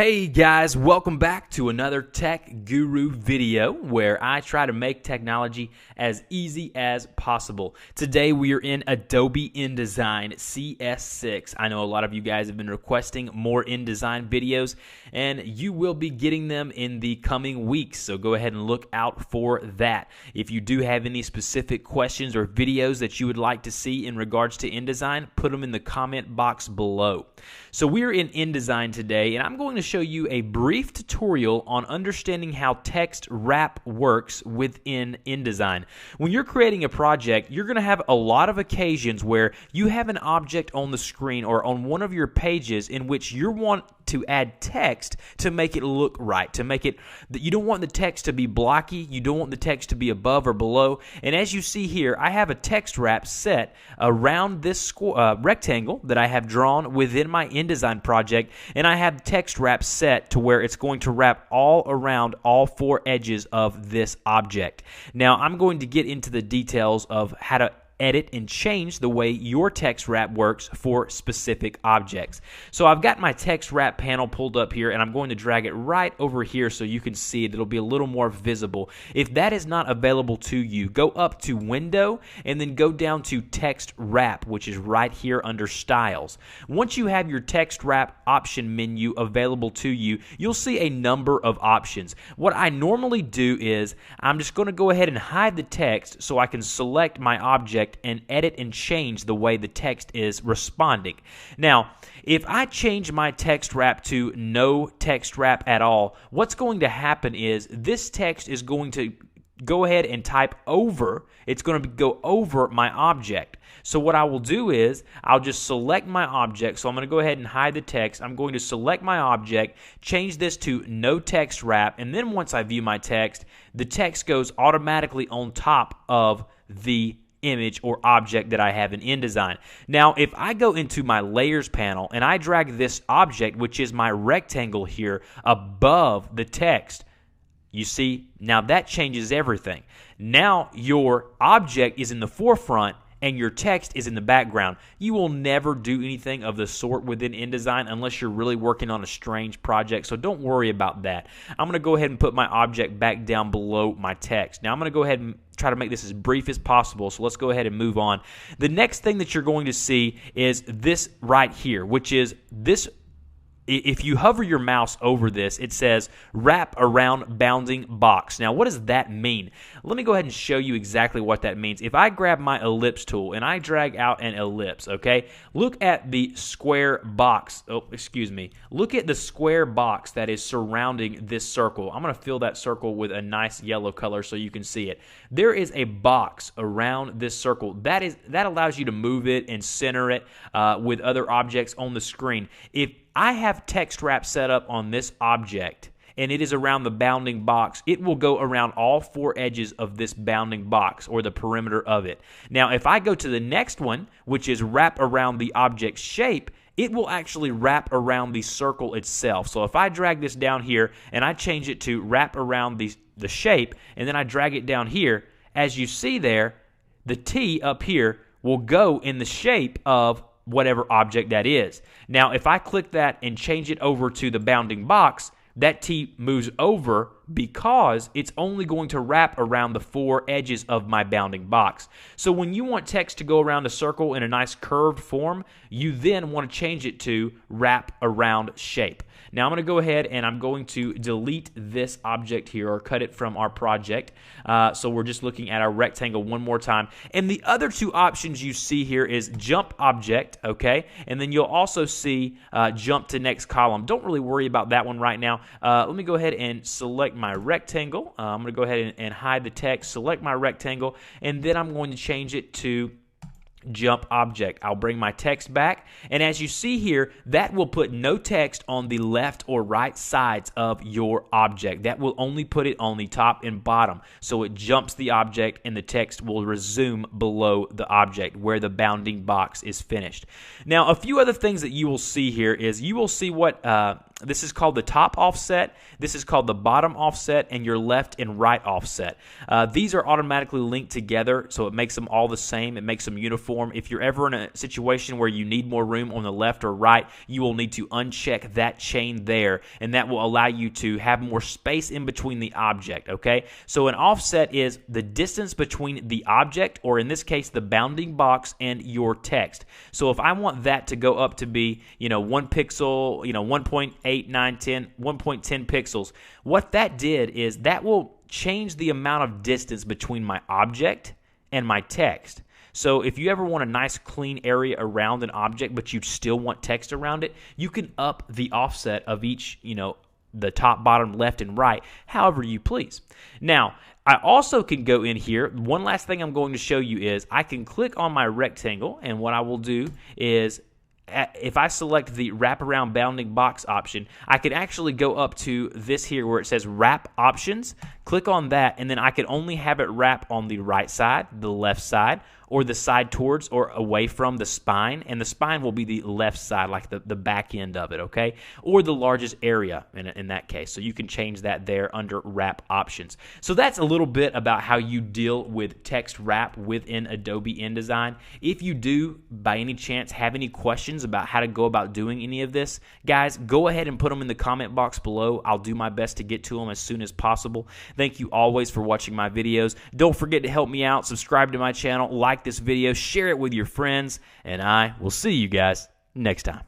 Hey guys, welcome back to another Tech Guru video where I try to make technology as easy as possible. Today we are in Adobe InDesign CS6. I know a lot of you guys have been requesting more InDesign videos and you will be getting them in the coming weeks, so go ahead and look out for that. If you do have any specific questions or videos that you would like to see in regards to InDesign, put them in the comment box below. So we're in InDesign today and I'm going to show you a brief tutorial on understanding how text wrap works within InDesign. When you're creating a project, you're going to have a lot of occasions where you have an object on the screen or on one of your pages in which you want to add text to make it look right, to make it, you don't want the text to be blocky, you don't want the text to be above or below, and as you see here, I have a text wrap set around this rectangle that I have drawn within my InDesign project, and I have text wrap set to where it's going to wrap all around all four edges of this object. Now, I'm going to get into the details of how to edit and change the way your text wrap works for specific objects. So I've got my text wrap panel pulled up here and I'm going to drag it right over here so you can see it. It'll be a little more visible. If that is not available to you, go up to Window and then go down to Text Wrap, which is right here under Styles. Once you have your text wrap option menu available to you, you'll see a number of options. What I normally do is I'm just going to go ahead and hide the text so I can select my object and edit and change the way the text is responding. Now, if I change my text wrap to no text wrap at all, what's going to happen is this text is going to go ahead and type over. It's going to go over my object. So what I will do is I'll just select my object. So I'm going to go ahead and hide the text. I'm going to select my object, change this to no text wrap, and then once I view my text, the text goes automatically on top of the image or object that I have in InDesign. Now, if I go into my layers panel and I drag this object, which is my rectangle here, above the text, you see, now that changes everything. Now your object is in the forefront and your text is in the background. You will never do anything of the sort within InDesign unless you're really working on a strange project, so don't worry about that. I'm going to go ahead and put my object back down below my text. Now I'm going to go ahead and try to make this as brief as possible, so let's go ahead and move on. The next thing that you're going to see is this right here, which is this. If you hover your mouse over this, it says wrap around bounding box. Now, what does that mean? Let me go ahead and show you exactly what that means. If I grab my ellipse tool and I drag out an ellipse, okay, look at the square box. Oh, excuse me. Look at the square box that is surrounding this circle. I'm going to fill that circle with a nice yellow color so you can see it. There is a box around this circle. That allows you to move it and center it with other objects on the screen. If I have text wrap set up on this object and it is around the bounding box, it will go around all four edges of this bounding box or the perimeter of it. Now, if I go to the next one, which is wrap around the object shape, it will actually wrap around the circle itself. So if I drag this down here and I change it to wrap around the shape and then I drag it down here, as you see there, the T up here will go in the shape of whatever object that is. Now, if I click that and change it over to the bounding box, that T moves over because it's only going to wrap around the four edges of my bounding box. So when you want text to go around a circle in a nice curved form, you then want to change it to wrap around shape. Now I'm going to go ahead and I'm going to delete this object here or cut it from our project. So we're just looking at our rectangle one more time. And the other two options you see here is jump object, okay? And then you'll also see jump to next column. Don't really worry about that one right now. Let me go ahead and select my rectangle. I'm going to go ahead and hide the text, select my rectangle, and then I'm going to change it to jump object. I'll bring my text back, and as you see here, that will put no text on the left or right sides of your object. That will only put it on the top and bottom, so it jumps the object and the text will resume below the object where the bounding box is finished. Now, a few other things that you will see here is you will see what This is called the top offset, this is called the bottom offset, and your left and right offset. These are automatically linked together, so it makes them all the same. It makes them uniform. If you're ever in a situation where you need more room on the left or right, you will need to uncheck that chain there, and that will allow you to have more space in between the object, okay? So an offset is the distance between the object, or in this case, the bounding box, and your text. So if I want that to go up to be, 1 pixel, 1.10 pixels, what that did is that will change the amount of distance between my object and my text. So if you ever want a nice clean area around an object but you still want text around it, you can up the offset of each, the top, bottom, left, and right, however you please. Now, I also can go in here. One last thing I'm going to show you is I can click on my rectangle, and what I will do is if I select the wraparound bounding box option, I can actually go up to this here where it says wrap options, click on that, and then I can only have it wrap on the right side, the left side, or the side towards or away from the spine, and the spine will be the left side, like the back end of it, okay? Or the largest area in that case. So you can change that there under wrap options. So that's a little bit about how you deal with text wrap within Adobe InDesign. If you do, by any chance, have any questions about how to go about doing any of this, guys, go ahead and put them in the comment box below. I'll do my best to get to them as soon as possible. Thank you always for watching my videos. Don't forget to help me out. Subscribe to my channel, like this video, share it with your friends, and I will see you guys next time.